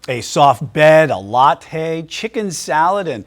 A soft bed, a latte, chicken salad, and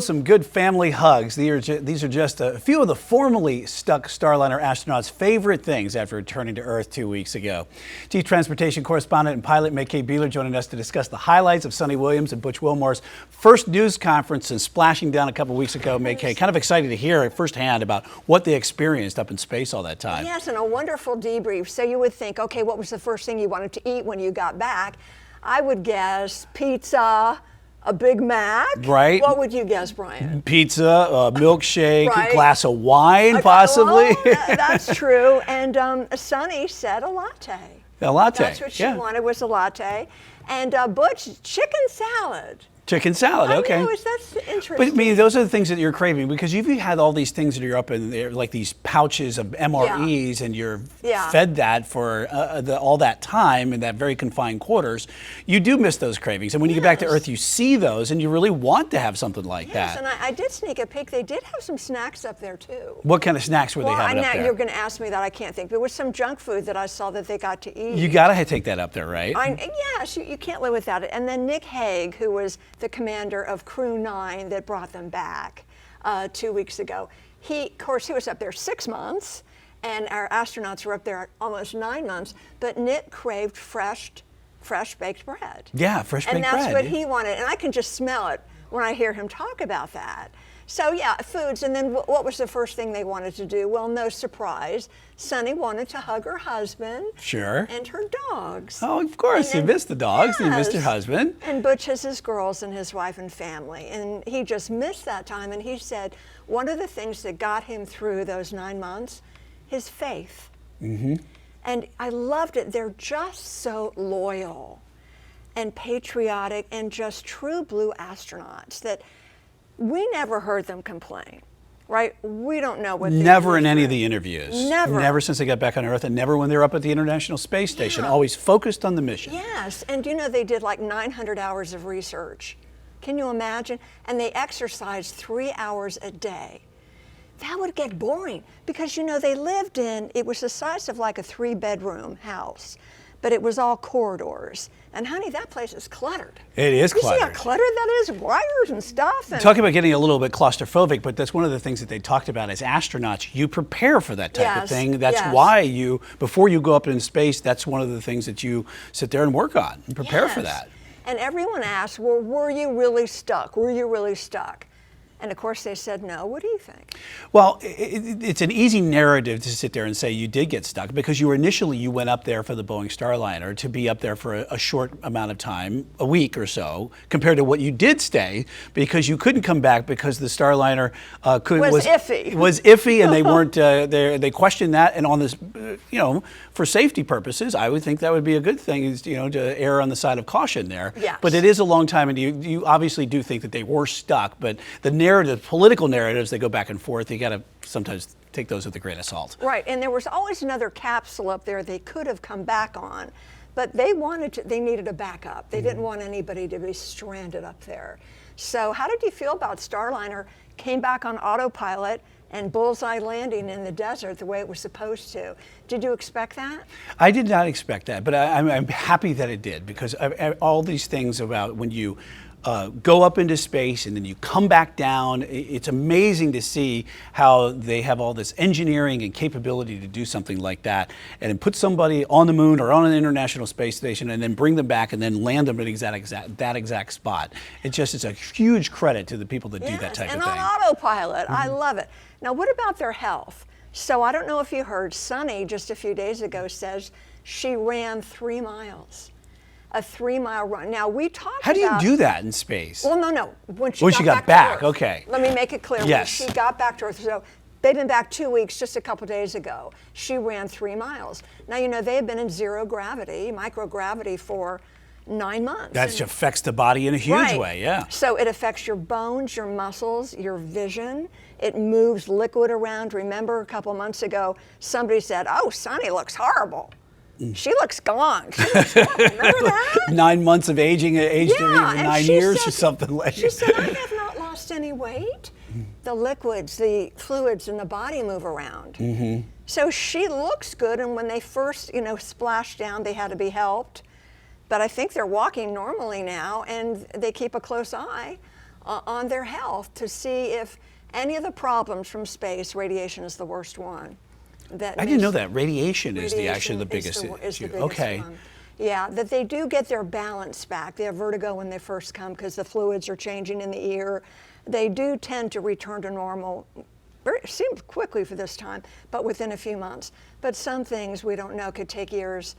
some good family hugs. These are just a few of the formerly stuck Starliner astronauts' favorite things after returning to Earth 2 weeks ago. Chief Transportation Correspondent and pilot May-Kay Beeler joining us to discuss the highlights of Suni Williams and Butch Wilmore's first news conference since splashing down a couple weeks ago. May-Kay, kind of excited to hear firsthand about what they experienced up in space all that time. Yes, and a wonderful debrief. So you would think, okay, what was the first thing you wanted to eat when you got back? I would guess pizza, a Big Mac. Right. What would you guess, Brian? Pizza, a milkshake, Right. a glass of wine, Okay, possibly. well, that's true. And Suni said a latte. A latte. That's what she wanted, was a latte. And Butch, chicken salad. Chicken salad, okay. I know, that's interesting. But I mean, those are the things that you're craving because you've had all these things that are up in there, like these pouches of MREs, and you're fed that for all that time in that very confined quarters. You do miss those cravings, and when you get back to Earth, you see those, and you really want to have something like that. Yes, and I did sneak a peek. They did have some snacks up there too. What kind of snacks were they having up there? You're going to ask me that. I can't think. There was some junk food that I saw that they got to eat. You got to take that up there, right? Yes, you can't live without it. And then Nick Hague, who was the commander of Crew 9 that brought them back 2 weeks ago. Of course, he was up there 6 months, and our astronauts were up there almost 9 months, but Nick craved fresh baked bread. Yeah, fresh baked bread. And that's what he wanted, and I can just smell it when I hear him talk about that. So yeah, foods, and then what was the first thing they wanted to do? Well, no surprise, Suni wanted to hug her husband. Sure. And her dogs. Oh, of course, he missed the dogs, he missed her husband. And Butch has his girls and his wife and family, and he just missed that time, and he said one of the things that got him through those 9 months, his faith. Mm-hmm. And I loved it. They're just so loyal and patriotic and just true blue astronauts that we never heard them complain, right? We don't know what they Never in any of the interviews. Never. Never since they got back on Earth, and never when they were up at the International Space Station. Always focused on the mission. Yes, and you know they did like 900 hours of research. Can you imagine? And they exercised 3 hours a day. That would get boring because you know they lived in, it was the size of like a 3-bedroom house, but it was all corridors. And honey, that place is cluttered. It is cluttered. You see how cluttered that is? Wires and stuff. And talk about getting a little bit claustrophobic, but that's one of the things that they talked about as astronauts. You prepare for that type of thing. That's why you, before you go up in space, that's one of the things that you sit there and work on and prepare for that. And everyone asked, well, were you really stuck? Were you really stuck? And of course they said no. What do you think? Well, it's an easy narrative to sit there and say you did get stuck because you went up there for the Boeing Starliner to be up there for a short amount of time, a week or so, compared to what you did stay because you couldn't come back because the Starliner was iffy. Was iffy, and they weren't. They questioned that, and on this, for safety purposes, I would think that would be a good thing, is to err on the side of caution there. Yes. But it is a long time, and you obviously do think that they were stuck, but the political narratives that go back and forth, you got to sometimes take those with a grain of salt. Right, and there was always another capsule up there they could have come back on, but they needed a backup. They didn't want anybody to be stranded up there. So how did you feel about Starliner came back on autopilot and bullseye landing in the desert the way it was supposed to? Did you expect that? I did not expect that, but I'm happy that it did, because all these things about when you go up into space and then you come back down, it's amazing to see how they have all this engineering and capability to do something like that, and then put somebody on the moon or on an International Space Station and then bring them back and then land them at that exact spot. It's a huge credit to the people that do that type of thing. And on autopilot. I love it. Now, what about their health? So I don't know if you heard, Suni just a few days ago says she ran 3 miles. A 3-mile run. Now we talked about. How do you do that in space? Well, no. When she got back, okay. Let me make it clear. Yes. When she got back to Earth, so they've been back 2 weeks, just a couple days ago. She ran 3 miles. Now they had been in zero gravity, microgravity for 9 months. That affects the body in a huge way, yeah. So it affects your bones, your muscles, your vision. It moves liquid around. Remember a couple months ago, somebody said, "Oh, Suni looks horrible." She looks gone. She looks horrible. Remember that? 9 months of aging, aged even 9 years or something like that. She said, "I have not lost any weight. The liquids, the fluids in the body move around." Mm-hmm. So she looks good, and when they first, splashed down, they had to be helped. but I think they're walking normally now, and they keep a close eye on their health to see if any of the problems from space, radiation is the worst one. I didn't know that. Radiation is actually the biggest issue. Okay. One. Yeah, that they do get their balance back. They have vertigo when they first come because the fluids are changing in the ear. They do tend to return to normal, seems quickly for this time, but within a few months. But some things we don't know could take years.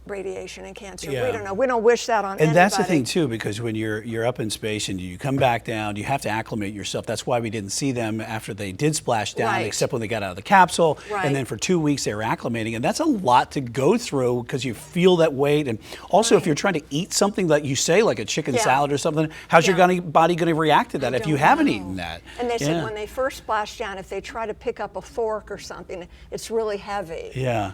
Radiation and cancer. Yeah. We don't know. We don't wish that on anybody. And that's the thing too, because when you're up in space and you come back down, you have to acclimate yourself. That's why we didn't see them after they did splash down, Right. except when they got out of the capsule. Right. And then for 2 weeks they were acclimating, and that's a lot to go through because you feel that weight. And also, if you're trying to eat something that you say, like a chicken salad or something, how's your body going to react to that if you haven't eaten that? And they said when they first splash down, if they try to pick up a fork or something, it's really heavy. Yeah.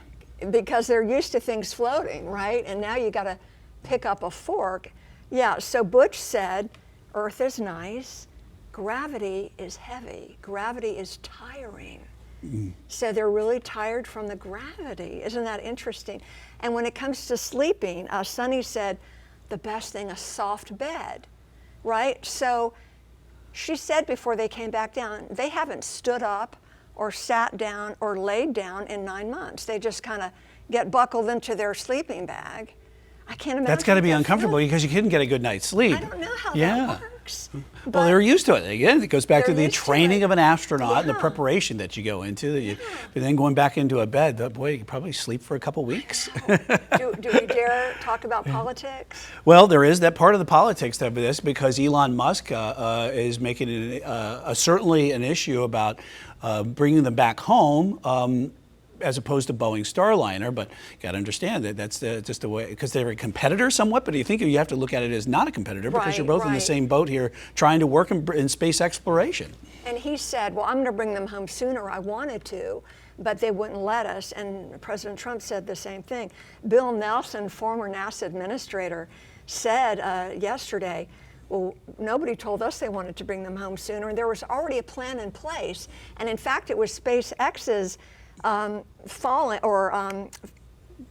Because they're used to things floating, right? And now you got to pick up a fork. Yeah, so Butch said, Earth is nice, gravity is heavy, gravity is tiring. So they're really tired from the gravity. Isn't that interesting? And when it comes to sleeping, Suni said, the best thing, a soft bed, right? So she said before they came back down, they haven't stood up or sat down or laid down in 9 months. They just kind of get buckled into their sleeping bag. I can't imagine. That's got to be uncomfortable because you couldn't get a good night's sleep. I don't know how that works. Well, they're used to it. Again, it goes back to the training of an astronaut and the Yeah. preparation that you go into. But then going back into a bed, boy, you could probably sleep for a couple weeks. do we dare talk about politics? Well, there is that part of the politics of this because Elon Musk is making it certainly an issue about bringing them back home. As opposed to Boeing Starliner, but you got to understand that that's just the way, because they're a competitor somewhat, but you think you have to look at it as not a competitor because you're both in the same boat here trying to work in space exploration. And he said, well, I'm going to bring them home sooner. I wanted to, but they wouldn't let us. And President Trump said the same thing. Bill Nelson, former NASA administrator, said yesterday, well, nobody told us they wanted to bring them home sooner. And there was already a plan in place. And in fact, it was SpaceX's falling or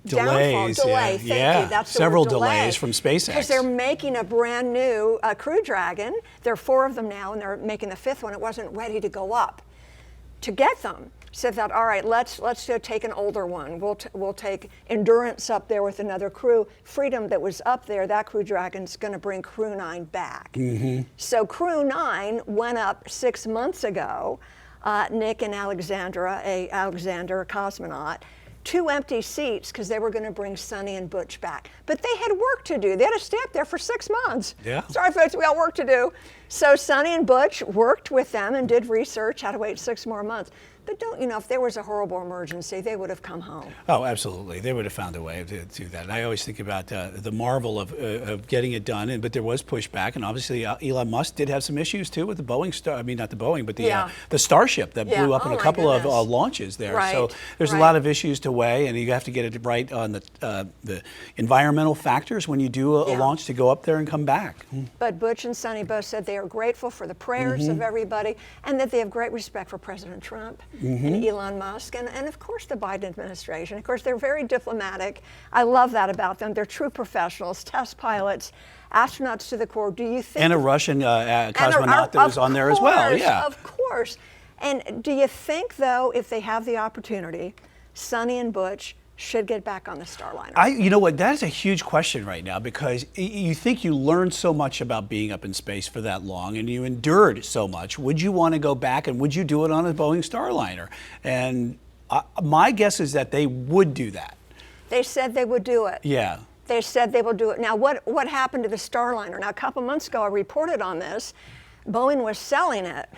downfall, delay. Thank you. That's the several word, delay. delays from SpaceX. Because they're making a brand new Crew Dragon. There are 4 of them now, and they're making the 5th one. It wasn't ready to go up. To get them, so that all right, let's go take an older one. We'll take Endurance up there with another crew. Freedom that was up there, that Crew Dragon's going to bring Crew 9 back. So Crew 9 went up 6 months ago. Nick and Alexander, a cosmonaut, 2 empty seats because they were going to bring Suni and Butch back. But they had work to do. They had to stay up there for 6 months. Yeah. Sorry, folks, we got work to do. So Suni and Butch worked with them and did research, had to wait 6 more months. But don't you know, if there was a horrible emergency, they would have come home. Oh, absolutely. They would have found a way to do that. And I always think about the marvel of getting it done. But there was pushback. And obviously, Elon Musk did have some issues, too, with the Boeing, not the Boeing, but the Starship that blew up in a couple of launches there. Right. So there's a lot of issues to weigh. And you have to get it right on the environmental factors when you do a launch to go up there and come back. But Butch and Suni both said they are grateful for the prayers of everybody and that they have great respect for President Trump. And Elon Musk, and of course the Biden administration. Of course, they're very diplomatic. I love that about them. They're true professionals, test pilots, astronauts to the core. Do you think? And a Russian cosmonaut that was on there as well. Yeah, of course. And do you think, though, if they have the opportunity, Suni and Butch should get back on the Starliner? You know what, that is a huge question right now because you think you learned so much about being up in space for that long and you endured so much. Would you want to go back and would you do it on a Boeing Starliner? And my guess is that they would do that. They said they would do it. Yeah. They said they will do it. Now, what happened to the Starliner? Now, a couple months ago, I reported on this. Boeing was selling it.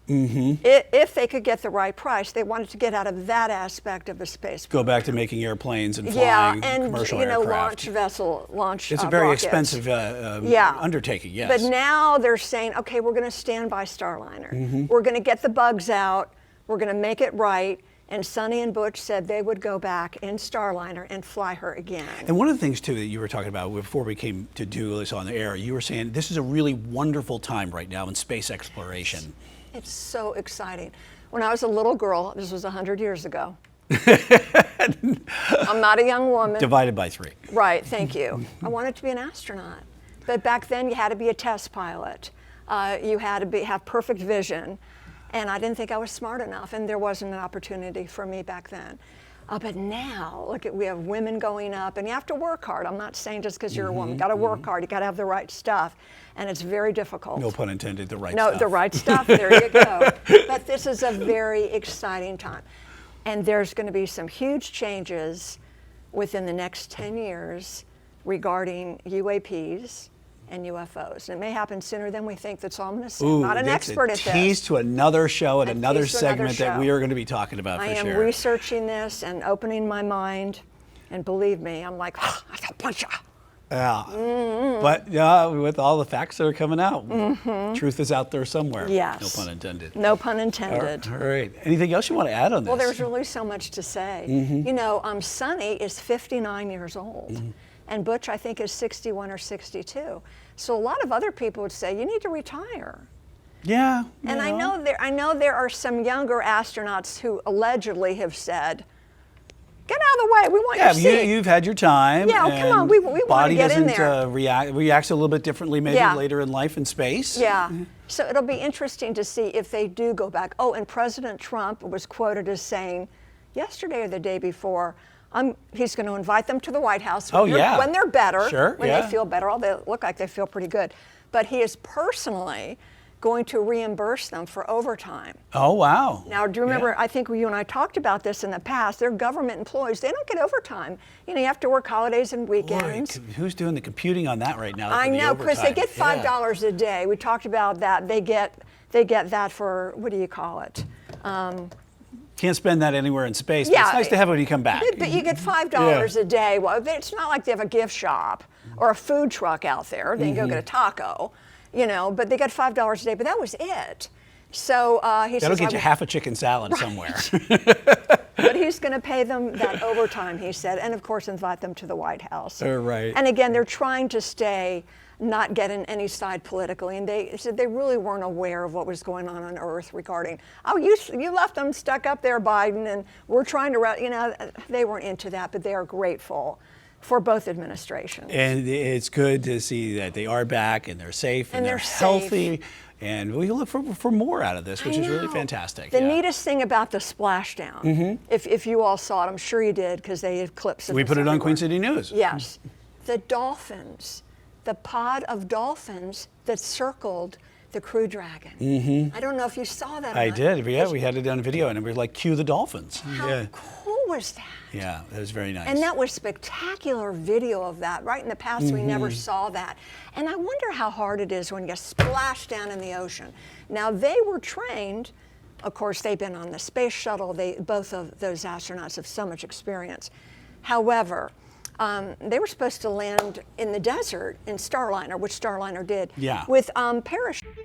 If they could get the right price, they wanted to get out of that aspect of the space. Go back to making airplanes and flying commercial aircraft. Launch vessel, launch. It's a very rockets. Expensive undertaking. Yes. But now they're saying, okay, we're going to stand by Starliner. We're going to get the bugs out. We're going to make it right. And Suni and Butch said they would go back in Starliner and fly her again. And one of the things, too, that you were talking about before we came to do this on the air, you were saying this is a really wonderful time right now in space exploration. It's so exciting. When I was a little girl, this was 100 years ago, I'm not a young woman. Divided by 3. Right, thank you. I wanted to be an astronaut. But back then you had to be a test pilot. You had to have perfect vision. And I didn't think I was smart enough, and there wasn't an opportunity for me back then. But now, look, we have women going up, and you have to work hard. I'm not saying just because you're a woman. You got to work hard. You got to have the right stuff, and it's very difficult. No pun intended. The right stuff. No, the right stuff. There you go. But this is a very exciting time, and there's going to be some huge changes within the next 10 years regarding UAPs and UFOs. And it may happen sooner than we think. That's all I'm going to say. I'm not an expert at this. Tease to another show and another segment that we are going to be talking about for sure. I am researching this and opening my mind, and believe me, I'm like, I got a bunch of. Yeah, but with all the facts that are coming out, truth is out there somewhere. Yes. No pun intended. No pun intended. All right. Anything else you want to add on this? Well, there's really so much to say. You know, Suni is 59 years old. And Butch, I think, is 61 or 62. So a lot of other people would say, you need to retire. Yeah. And I know there are some younger astronauts who allegedly have said, get out of the way, we want your seat. You've had your time. Yeah, come on, we want to get in there. Body doesn't reacts a little bit differently maybe later in life in space. Yeah. So it'll be interesting to see if they do go back. Oh, and President Trump was quoted as saying yesterday or the day before, he's going to invite them to the White House when they're better, when they feel better. They look like they feel pretty good. But he is personally going to reimburse them for overtime. Oh, wow. Now, do you remember, I think you and I talked about this in the past, they're government employees. They don't get overtime. You know, you have to work holidays and weekends. Boy, who's doing the computing on that right now? I know, Chris, they get $5 a day. We talked about that. They get that for, what do you call it? Can't spend that anywhere in space, but it's nice to have it when you come back. But you get $5 a day. Well, it's not like they have a gift shop or a food truck out there. They can go get a taco, you know, but they got $5 a day, but that was it. So he says, that'll get you half a chicken salad somewhere. But he's going to pay them that overtime, he said, and of course invite them to the White House. Right. And again, they're trying to not get in any side politically, and they said they really weren't aware of what was going on Earth regarding, oh, you left them stuck up there, Biden, and we're trying to, you know, they weren't into that, but they are grateful for both administrations. And it's good to see that they are back and they're safe and they're healthy. And we look for more out of this, which is really fantastic. The neatest thing about the splashdown, if you all saw it, I'm sure you did, because they had clips of it. We put it on Queen City News. Yes. The dolphins, the pod of dolphins that circled the Crew Dragon. I don't know if you saw that. I did. Yeah, we had it on video, and we were like, cue the dolphins. How cool was that? Yeah, that was very nice. And that was spectacular video of that. Right in the past, we never saw that. And I wonder how hard it is when you splash down in the ocean. Now, they were trained. Of course, they've been on the space shuttle. Both of those astronauts have so much experience. However, they were supposed to land in the desert in Starliner, which Starliner did, with parachutes.